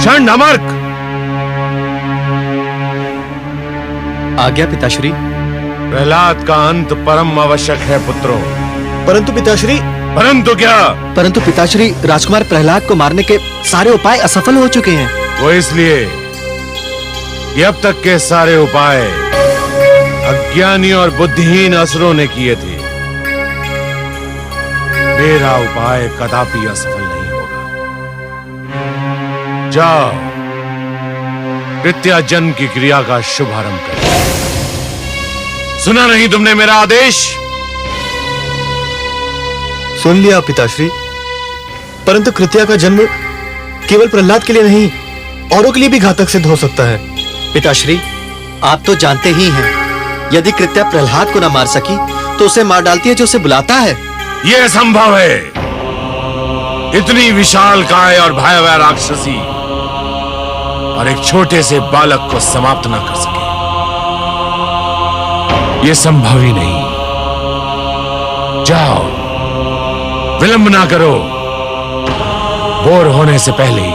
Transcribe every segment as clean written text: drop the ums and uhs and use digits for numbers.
चंड अमर्क। आज्ञा पिताश्री। प्रहलाद का अंत परम आवश्यक है पुत्रों। परंतु पिताश्री। परंतु क्या? परंतु पिताश्री, राजकुमार प्रहलाद को मारने के सारे उपाय असफल हो चुके हैं। वो इसलिए कि अब तक के सारे उपाय अज्ञानी और बुद्धिहीन असुरों ने किए थे। मेरा उपाय कदापि असफल नहीं होगा। जाओ, कृत्याजन्म की क्रिया का शुभारंभ करो। सुना नहीं तुमने मेरा आदेश? सुन लिया पिताश्री, परंतु कृत्या का जन्म केवल प्रहलाद के लिए नहीं, औरों के लिए भी घातक सिद्ध हो सकता है। पिताश्री, आप तो जानते ही हैं, यदि कृत्या प्रहलाद को न मार सकी तो उसे मार डालती है जो उसे बुलाता है। यह संभव है। इतनी विशाल काय और भयावह राक्षसी और एक छोटे से बालक को समाप्त न कर सके, यह संभव ही नहीं। जाओ, विलंब ना करो। भोर होने से पहले ही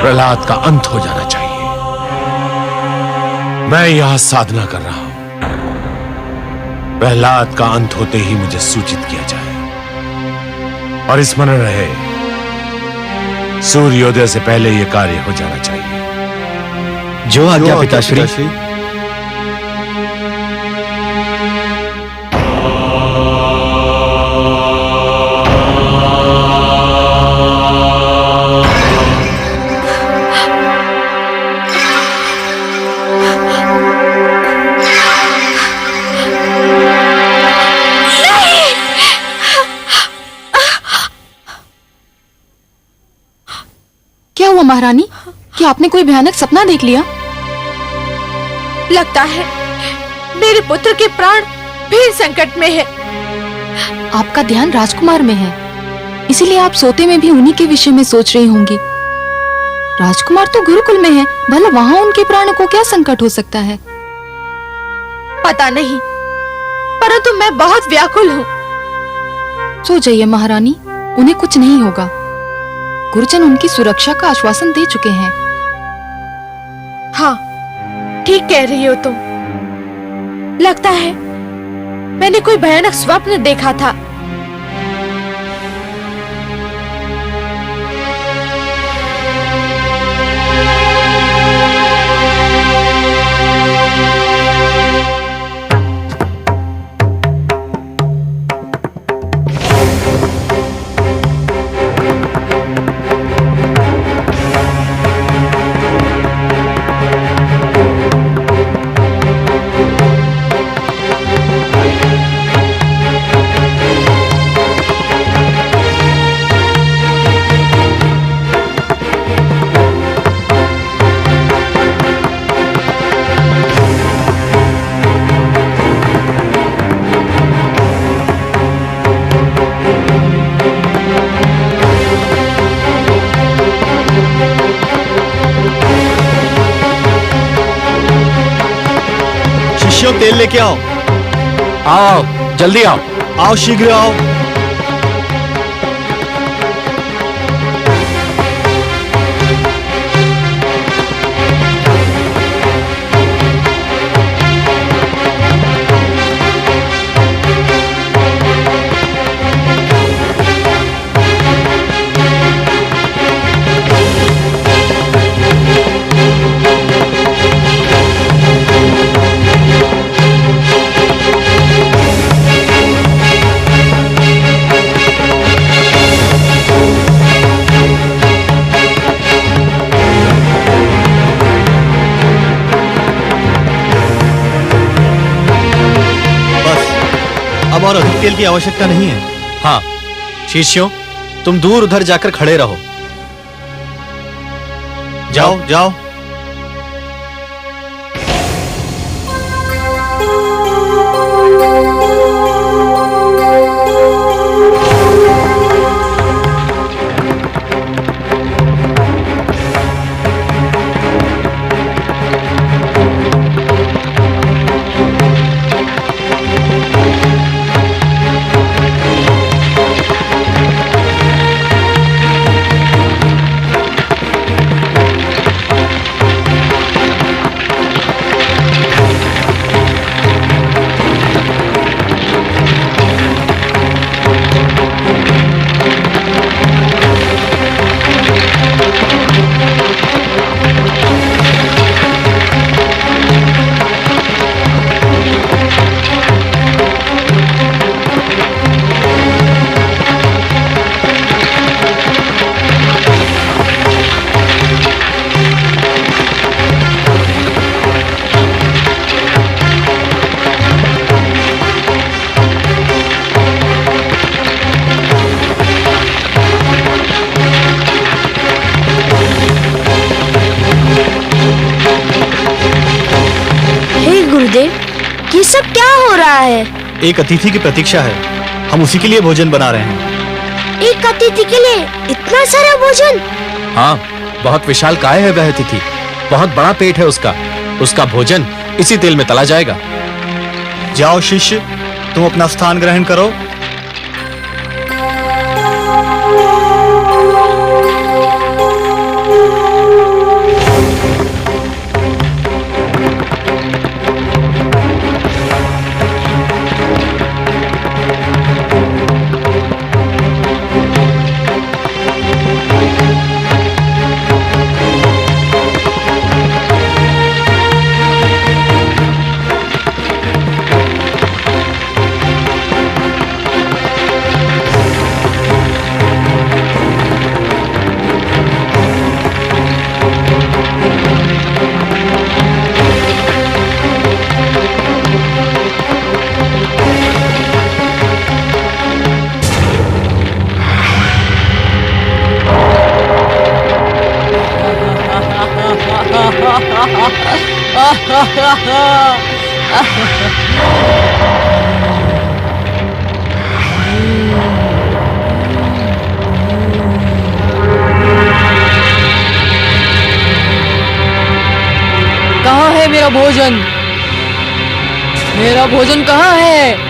प्रहलाद का अंत हो जाना चाहिए। मैं यहां साधना कर रहा हूं। प्रहलाद का अंत होते ही मुझे सूचित किया जाए। और स्मरण रहे, सूर्योदय से पहले यह कार्य हो जाना चाहिए। जो आज्ञा पिताश्री। क्या हुआ महारानी? क्या आपने कोई भयानक सपना देख लिया? लगता है मेरे पुत्र के प्राण भी संकट में है। आपका ध्यान राजकुमार में है, इसीलिए आप सोते में भी उन्हीं के विषय में सोच रही होंगी। राजकुमार तो गुरुकुल में है, भला वहां उनके प्राण को क्या संकट हो सकता है? पता नहीं, परंतु मैं बहुत व्याकुल हूँ। सो जाइए महारानी, उन्हें कुछ नहीं होगा। गुरुजन उनकी सुरक्षा का आश्वासन दे चुके हैं। हाँ, ठीक कह रही हो तुम। लगता है मैंने कोई भयानक स्वप्न देखा था। तेल लेके आओ। आओ, जल्दी आओ। आओ, शीघ्र आओ। और अधिक तेल की आवश्यकता नहीं है। हाँ शिष्यों, तुम दूर उधर जाकर खड़े रहो। जाओ जाओ। ये सब क्या हो रहा है? एक अतिथि की प्रतीक्षा है, हम उसी के लिए भोजन बना रहे हैं। एक अतिथि के लिए इतना सारा भोजन? हाँ, बहुत विशाल काय है वह अतिथि, बहुत बड़ा पेट है उसका। उसका भोजन इसी तेल में तला जाएगा। जाओ शिष्य, तुम अपना स्थान ग्रहण करो। कहाँ है मेरा भोजन? मेरा भोजन कहाँ है?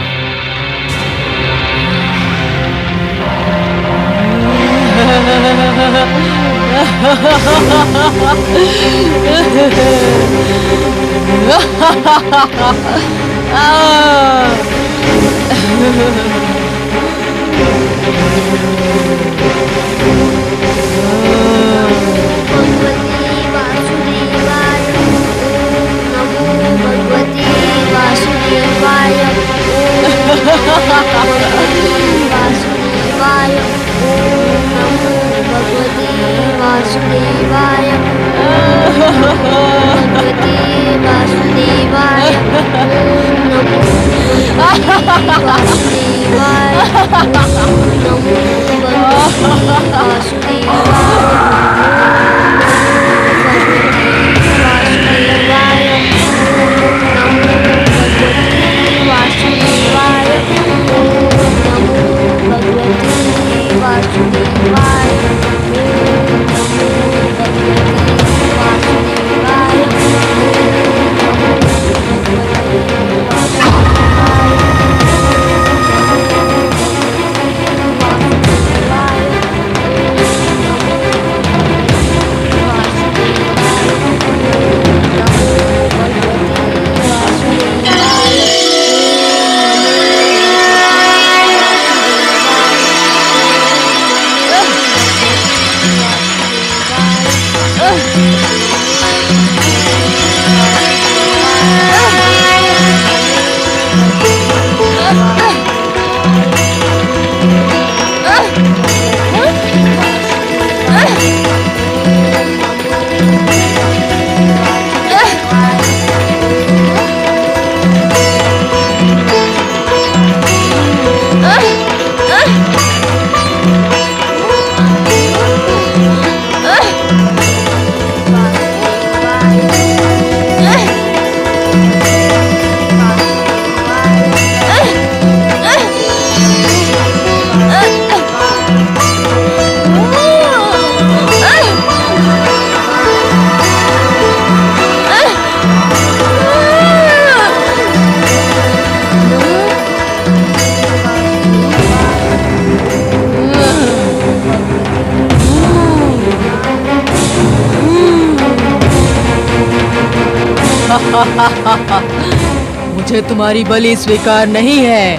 मुझे तुम्हारी बलि स्वीकार नहीं है।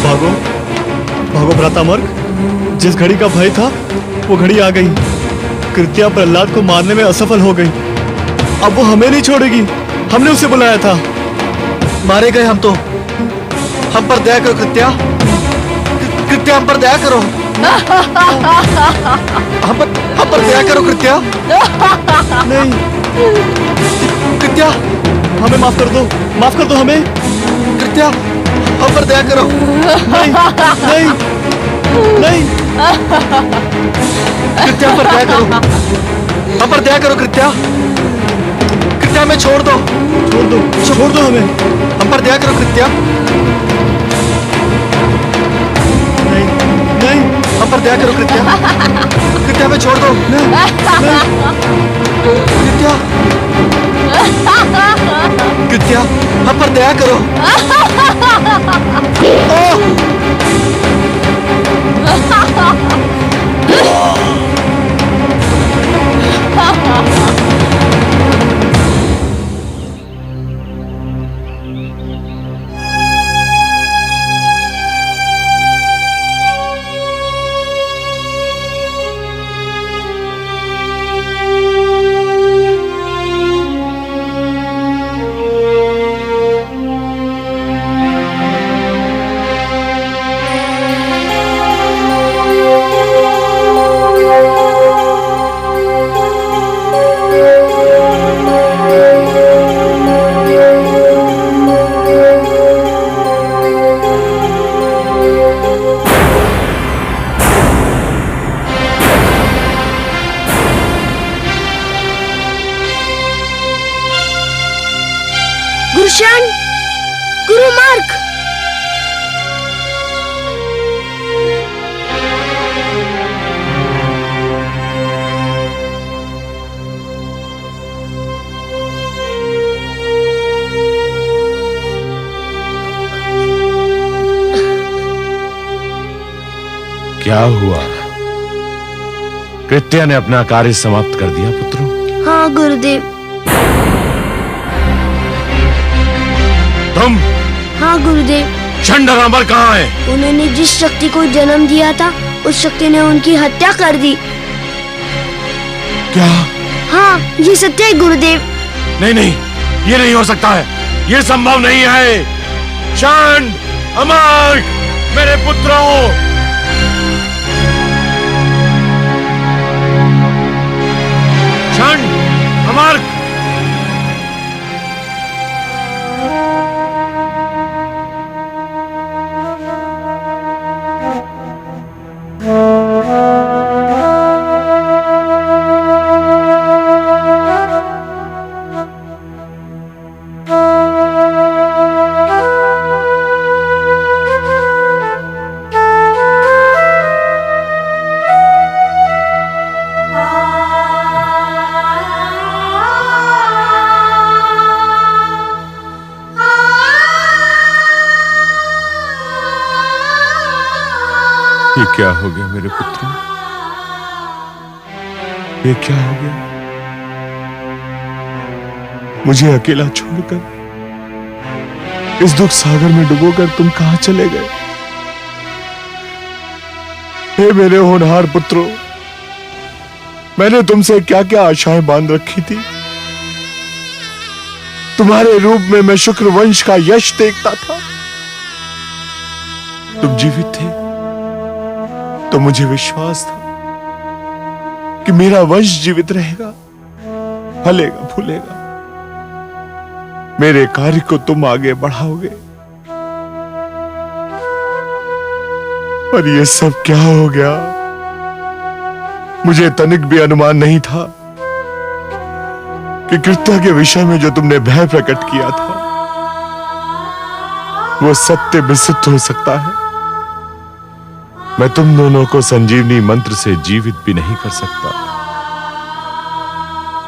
भागो भागो भ्रातामर्ग, जिस घड़ी का भय था वो घड़ी आ गई। कृत्या प्रहलाद को मारने में असफल हो गई, अब वो हमें नहीं छोड़ेगी। हमने उसे बुलाया था। मारे गए हम तो। हम पर दया करो कृत्या, कृत्या हम पर दया करो। हम पर दया करो कृत्या। नहीं कृत्या, हमें माफ कर दो, माफ कर दो हमें। कृत्या हम पर दया करो। नहीं नहीं नहीं, कृत्या पर दया करो, हम पर दया करो कृत्या। कृत्या में छोड़ दो छोड़ दो हमें। हम पर दया करो कृत्या। नहीं नहीं, हम पर दया करो कृत्या। कृत्या में छोड़ दो। कृत्या कृत्या हम पर दया करो। गुरुशान, गुरु मार्ग। क्या हुआ? कृत्या ने अपना कार्य समाप्त कर दिया पुत्रों? हाँ गुरुदेव। तुम? हाँ गुरुदेव। चंड और अमर कहाँ है? उन्होंने जिस शक्ति को जन्म दिया था उस शक्ति ने उनकी हत्या कर दी। क्या? हाँ ये सत्य है गुरुदेव। नहीं नहीं, ये नहीं हो सकता है, ये संभव नहीं है। चंड, अमर, मेरे पुत्रों! चंड, अमर! ये क्या हो गया मेरे पुत्रों? ये क्या हो गया? मुझे अकेला छोड़कर इस दुख सागर में डुबोकर तुम कहां चले गए? हे मेरे होनहार पुत्रों, मैंने तुमसे क्या क्या आशाएं बांध रखी थी। तुम्हारे रूप में मैं शुक्र वंश का यश देखता था। तुम जीवित थे तो मुझे विश्वास था कि मेरा वंश जीवित रहेगा, फलेगा फूलेगा। मेरे कार्य को तुम आगे बढ़ाओगे। पर ये सब क्या हो गया? मुझे तनिक भी अनुमान नहीं था कि कृत्या के विषय में जो तुमने भय प्रकट किया था वो सत्य में सिद्ध हो सकता है। मैं तुम दोनों को संजीवनी मंत्र से जीवित भी नहीं कर सकता।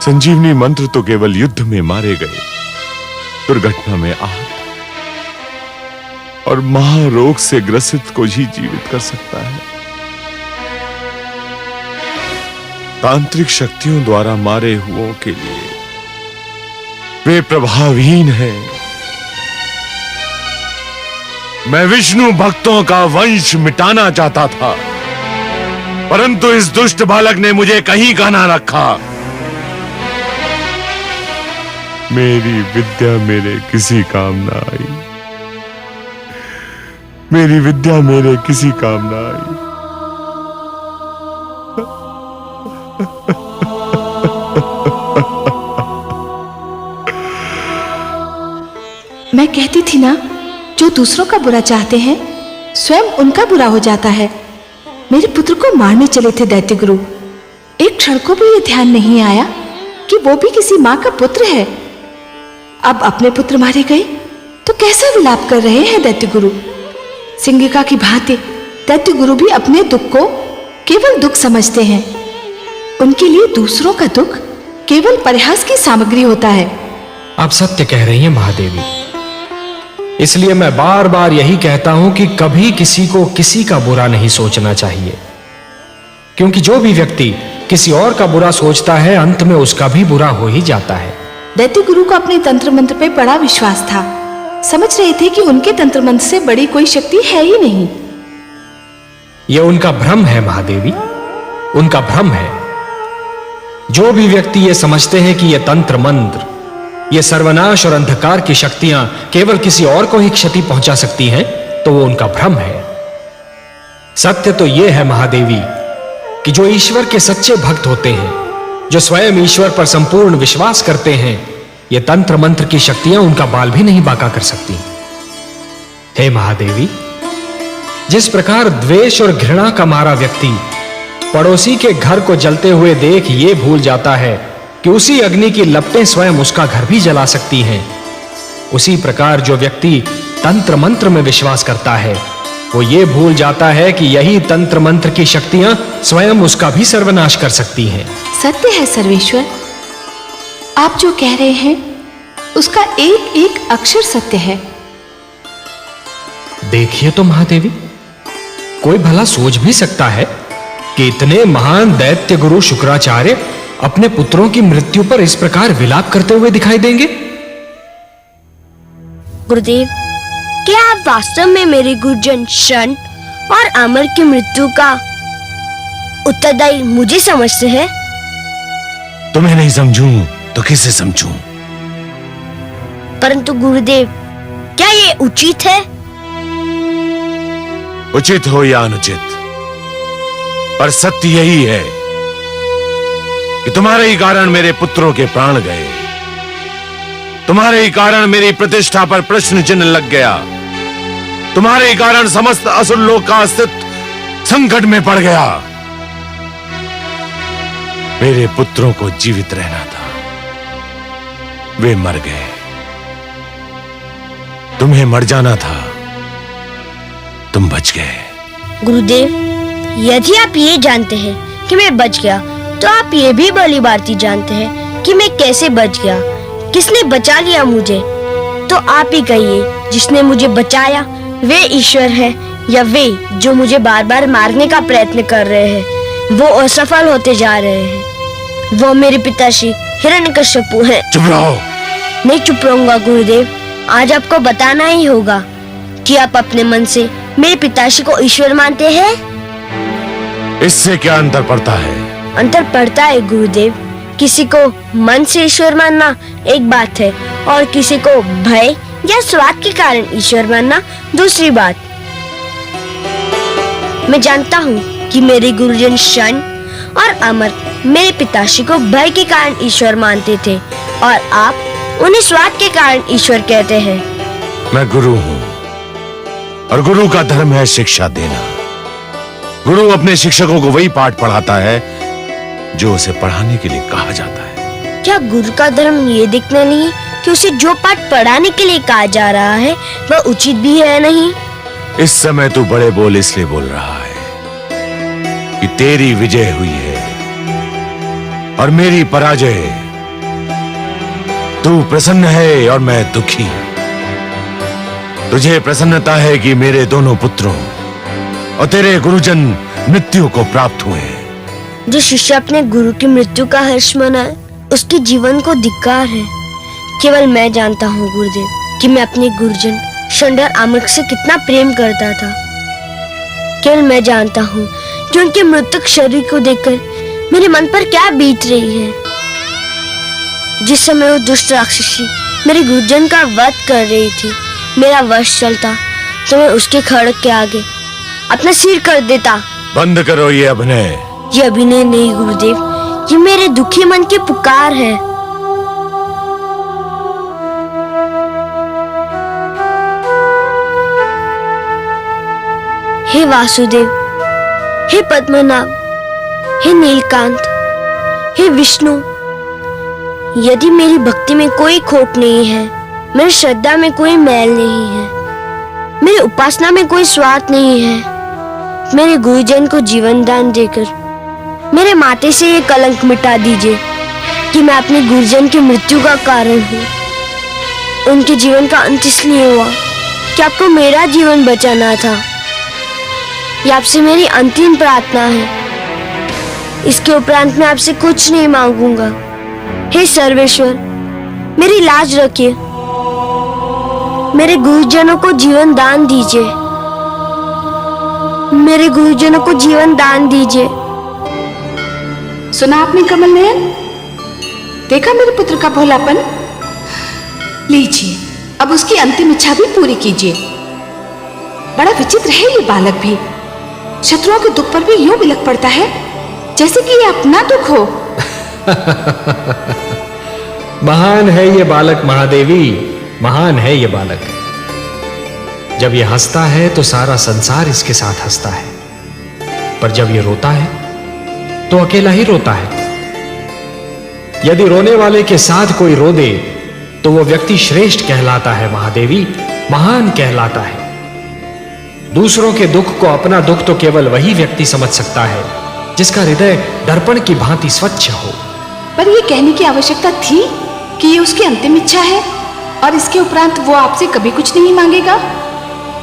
संजीवनी मंत्र तो केवल युद्ध में मारे गए, दुर्घटना में आहत और महारोग से ग्रसित को ही जीवित कर सकता है। तांत्रिक शक्तियों द्वारा मारे हुओं के लिए वे प्रभावहीन हैं। मैं विष्णु भक्तों का वंश मिटाना चाहता था, परंतु इस दुष्ट बालक ने मुझे कहीं का ना रखा। मेरी विद्या मेरे किसी काम ना आई। मेरी विद्या मेरे किसी काम ना आई। मैं कहती थी ना, जो दूसरों का बुरा चाहते हैं स्वयं उनका बुरा हो जाता है। मेरे पुत्र को मारने चले थे दैत्य गुरु। एक क्षण को भी ये ध्यान नहीं आया कि वो भी किसी माँ का पुत्र है। अब अपने पुत्र मारे गए तो कैसा विलाप कर रहे हैं दैत्य गुरु। सिंगिका की भांति दैत्य गुरु भी अपने दुख को केवल दुख समझते हैं। उनके लिए दूसरों का दुख केवल परिहास की सामग्री होता है। आप सत्य कह रही हैं महादेवी। इसलिए मैं बार बार यही कहता हूं कि कभी किसी को किसी का बुरा नहीं सोचना चाहिए, क्योंकि जो भी व्यक्ति किसी और का बुरा सोचता है अंत में उसका भी बुरा हो ही जाता है। दैत्य गुरु को अपने तंत्र मंत्र पे बड़ा विश्वास था। समझ रहे थे कि उनके तंत्र मंत्र से बड़ी कोई शक्ति है ही नहीं। यह उनका भ्रम है महादेवी, उनका भ्रम है। जो भी व्यक्ति ये समझते हैं कि यह तंत्र मंत्र, ये सर्वनाश और अंधकार की शक्तियां केवल किसी और को ही क्षति पहुंचा सकती हैं, तो वो उनका भ्रम है। सत्य तो यह है महादेवी कि जो ईश्वर के सच्चे भक्त होते हैं, जो स्वयं ईश्वर पर संपूर्ण विश्वास करते हैं, ये तंत्र मंत्र की शक्तियां उनका बाल भी नहीं बांका कर सकती। हे महादेवी, जिस प्रकार द्वेष और घृणा का मारा व्यक्ति पड़ोसी के घर को जलते हुए देख ये भूल जाता है कि उसी अग्नि की लपटें स्वयं उसका घर भी जला सकती हैं, उसी प्रकार जो व्यक्ति तंत्र मंत्र में विश्वास करता है वो ये भूल जाता है कि यही तंत्र मंत्र की शक्तियां स्वयं उसका भी सर्वनाश कर सकती हैं। सत्य है सर्वेश्वर, आप जो कह रहे हैं उसका एक एक अक्षर सत्य है। देखिए तो महादेवी, कोई भला सोच भी सकता है कि इतने महान दैत्य गुरु शुक्राचार्य अपने पुत्रों की मृत्यु पर इस प्रकार विलाप करते हुए दिखाई देंगे? गुरुदेव, क्या आप वास्तव में मेरे गुरुजन शन और अमर की मृत्यु का उत्तरदायी मुझे समझते हैं? तुम्हें नहीं समझूं तो किसे समझूं? परंतु गुरुदेव, क्या ये उचित है? उचित हो या अनुचित, पर सत्य यही है कि तुम्हारे ही कारण मेरे पुत्रों के प्राण गए, तुम्हारे ही कारण मेरी प्रतिष्ठा पर प्रश्न चिन्ह लग गया, तुम्हारे ही कारण समस्त असुर लोक का अस्तित्व संकट में पड़ गया। मेरे पुत्रों को जीवित रहना था, वे मर गए। तुम्हें मर जाना था, तुम बच गए। गुरुदेव, यदि आप ये जानते हैं कि मैं बच गया, तो आप ये भी भली भांति जानते हैं कि मैं कैसे बच गया, किसने बचा लिया मुझे। तो आप ही कहिए, जिसने मुझे बचाया वे ईश्वर है या वे जो मुझे बार बार मारने का प्रयत्न कर रहे हैं, वो असफल होते जा रहे हैं। वो मेरे पिताश्री हिरण्यकश्यपु हैं। चुप रहो। नहीं चुप रहूंगा गुरुदेव। आज आपको बताना ही होगा कि आप अपने मन से मेरे पिताश्री को ईश्वर मानते हैं। इससे क्या अंतर पड़ता है? अंतर पड़ता है गुरुदेव। किसी को मन से ईश्वर मानना एक बात है और किसी को भय या स्वार्थ के कारण ईश्वर मानना दूसरी बात। मैं जानता हूँ कि मेरे गुरुजन शन और अमर मेरे पिताश्री को भय के कारण ईश्वर मानते थे और आप उन्हें स्वार्थ के कारण ईश्वर कहते हैं। मैं गुरु हूँ और गुरु का धर्म है शिक्षा देना। गुरु अपने शिक्षकों को वही पाठ पढ़ाता है जो उसे पढ़ाने के लिए कहा जाता है। क्या गुरु का धर्म ये देखना नहीं कि उसे जो पाठ पढ़ाने के लिए कहा जा रहा है वह उचित भी है नहीं? इस समय तू बड़े बोल इसलिए बोल रहा है कि तेरी विजय हुई है और मेरी पराजय। तू प्रसन्न है और मैं दुखी। तुझे प्रसन्नता है कि मेरे दोनों पुत्रों और तेरे गुरुजन मृत्यु को प्राप्त हुए हैं। जो शिष्य अपने गुरु की मृत्यु का हर्ष मनाए उसके जीवन को धिक्कार है। केवल मैं जानता हूँ गुरुदेव कि मैं अपने गुरुजन शंडर आमक से कितना प्रेम करता था। केवल मैं जानता हूँ कि उनके मृतक शरीर को देखकर मेरे मन पर क्या बीत रही है। जिस समय वो दुष्ट राक्षसी मेरे गुरुजन का वध कर रही थी, मेरा वश चलता तो मैं उसके खड़क के आगे अपना सिर कर देता। बंद करो ये अभिनय। ये अभिनय नहीं गुरुदेव, ये मेरे दुखी मन की पुकार है। हे वासुदेव, हे पद्मनाभ, हे नीलकांत, हे विष्णु, यदि मेरी भक्ति में कोई खोट नहीं है, मेरी श्रद्धा में कोई मैल नहीं है, मेरी उपासना में कोई स्वार्थ नहीं है, मेरे गुरुजन को जीवन दान देकर मेरे माथे से ये कलंक मिटा दीजिए कि मैं अपने गुरुजन की मृत्यु का कारण हूँ। उनके जीवन का अंत इसलिए हुआ कि आपको मेरा जीवन बचाना था। ये आपसे मेरी अंतिम प्रार्थना है। इसके उपरांत मैं आपसे कुछ नहीं मांगूंगा। हे सर्वेश्वर, मेरी लाज रखिए, मेरे गुरुजनों को जीवन दान दीजिए, मेरे गुरुजनों को जीवन दान दीजिए। सुना आपने कमल नयन? देखा मेरे पुत्र का भोलापन? लीजिए, अब उसकी अंतिम इच्छा भी पूरी कीजिए। बड़ा विचित्र है ये बालक भी, शत्रुओं के दुख पर भी यूं बिलख पड़ता है जैसे कि ये अपना दुख हो। महान है ये बालक महादेवी, महान है ये बालक। जब ये हंसता है तो सारा संसार इसके साथ हंसता है, पर जब ये रोता है तो अकेला ही रोता है। यदि रोने वाले के साथ कोई रो दे तो वो व्यक्ति श्रेष्ठ कहलाता है महादेवी, महान कहलाता है। दूसरों के दुख को अपना दुख तो केवल वही व्यक्ति समझ सकता है जिसका हृदय दर्पण की भांति स्वच्छ हो। पर ये कहने की आवश्यकता थी कि ये उसकी अंतिम इच्छा है और इसके उपरांत वो आपसे कभी कुछ नहीं मांगेगा?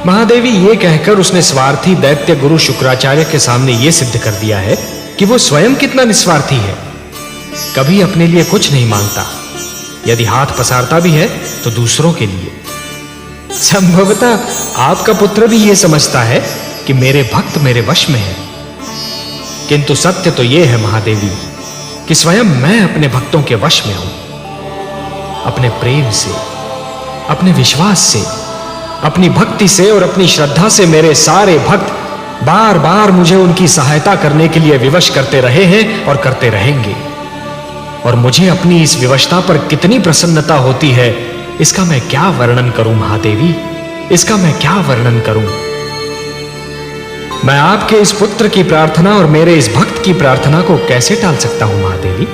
महादेवी, ये कहकर उसने स्वार्थी दैत्य गुरु शुक्राचार्य के सामने ये सिद्ध कर दिया है कि वो स्वयं कितना निस्वार्थी है। कभी अपने लिए कुछ नहीं मांगता, यदि हाथ पसारता भी है तो दूसरों के लिए। संभवतः आपका पुत्र भी यह समझता है कि मेरे भक्त मेरे वश में है, किंतु सत्य तो यह है महादेवी कि स्वयं मैं अपने भक्तों के वश में हूं। अपने प्रेम से, अपने विश्वास से, अपनी भक्ति से और अपनी श्रद्धा से मेरे सारे भक्त बार बार मुझे उनकी सहायता करने के लिए विवश करते रहे हैं और करते रहेंगे। और मुझे अपनी इस विवशता पर कितनी प्रसन्नता होती है, इसका मैं क्या वर्णन करूं महादेवी, इसका मैं क्या वर्णन करूं। मैं आपके इस पुत्र की प्रार्थना और मेरे इस भक्त की प्रार्थना को कैसे टाल सकता हूं महादेवी?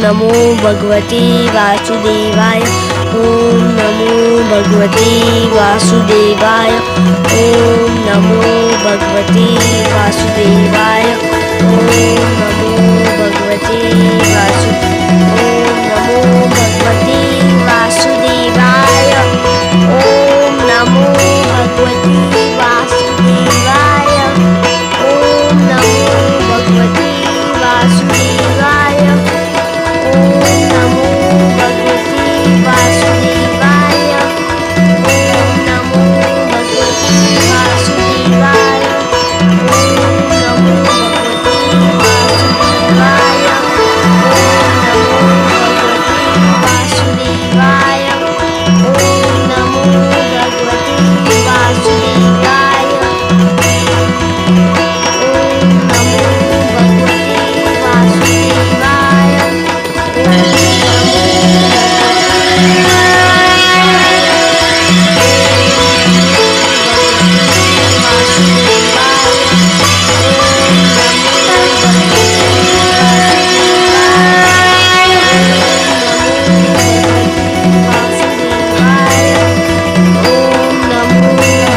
नमो भगवते वासुदेवाय। ओम नमो भगवते वासुदेवाय। ओम नमो भगवते वासुदेवाय। ओम नमो भगवते ओम नमो भगवते वासुदेवाय। ओम नमो भगवते वासुदेवाय। ओम नमो भगवते वासुदेवाय। ओम नमो भगवते वासुदेवाय। ओम नमो भगवते वासुदेवाय। ओम नमो भगवते वासुदेवाय। ओम नमो भगवते वासुदेवाय। ओम नमो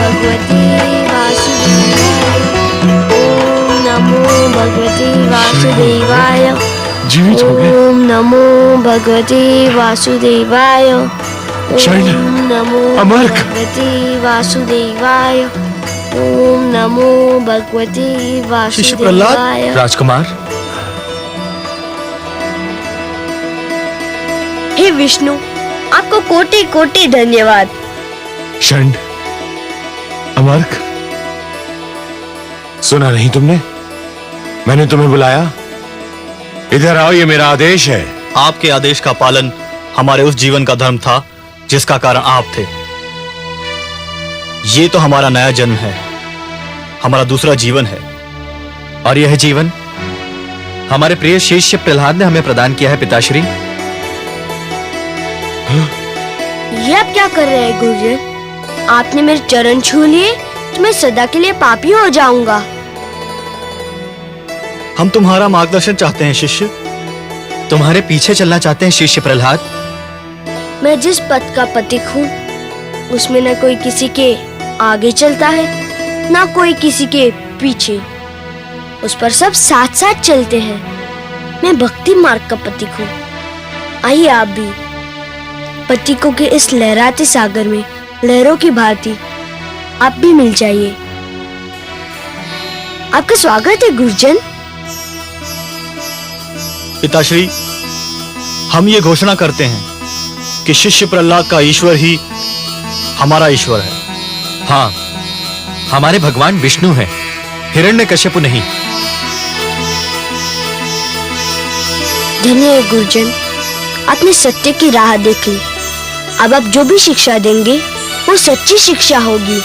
भगवते वासुदेवाय। वासुदेवाय। जीवित हो गए। ओम नमो भगवते वासुदेवाय। शरण। ओम नमो अमर्क। भगवते वासुदेवाय। ओम नमो भगवते शिष्य प्रहलाद। वासुदेवाय। राजकुमार, हे विष्णु, आपको कोटि कोटि धन्यवाद। षंड, अमर्क, सुना नहीं तुमने? मैंने तुम्हें बुलाया। इधर आओ, ये मेरा आदेश है। आपके आदेश का पालन हमारे उस जीवन का धर्म था जिसका कारण आप थे। ये तो हमारा नया जन्म है, हमारा दूसरा जीवन है। और यह जीवन हमारे प्रिय शिष्य प्रहलाद ने हमें प्रदान किया है पिताश्री। ये आप क्या कर रहे हैं गुरुजन? आपने मेरे चरण छू लिए तो मैं सदा के लिए पापी हो जाऊंगा। हम तुम्हारा मार्गदर्शन चाहते हैं शिष्य। तुम्हारे पीछे चलना चाहते हैं शिष्य प्रहलाद। मैं जिस पथ का पथिक हूँ उसमें न कोई किसी के आगे चलता है न कोई किसी के पीछे, उस पर सब साथ साथ चलते हैं। मैं भक्ति मार्ग का पथिक हूँ। आइए आप भी पथिकों के इस लहराते सागर में लहरों की भांति आप भी मिल जाइए। आपका स्वागत है गुरुजन। पिताश्री, हम ये घोषणा करते हैं कि शिष्य प्रहलाद का ईश्वर ही हमारा ईश्वर है। हाँ, हमारे भगवान विष्णु हैं, हिरण्यकश्यप नहीं। धन्य है गुरुजन, आपने सत्य की राह देख ली। अब आप जो भी शिक्षा देंगे वो सच्ची शिक्षा होगी।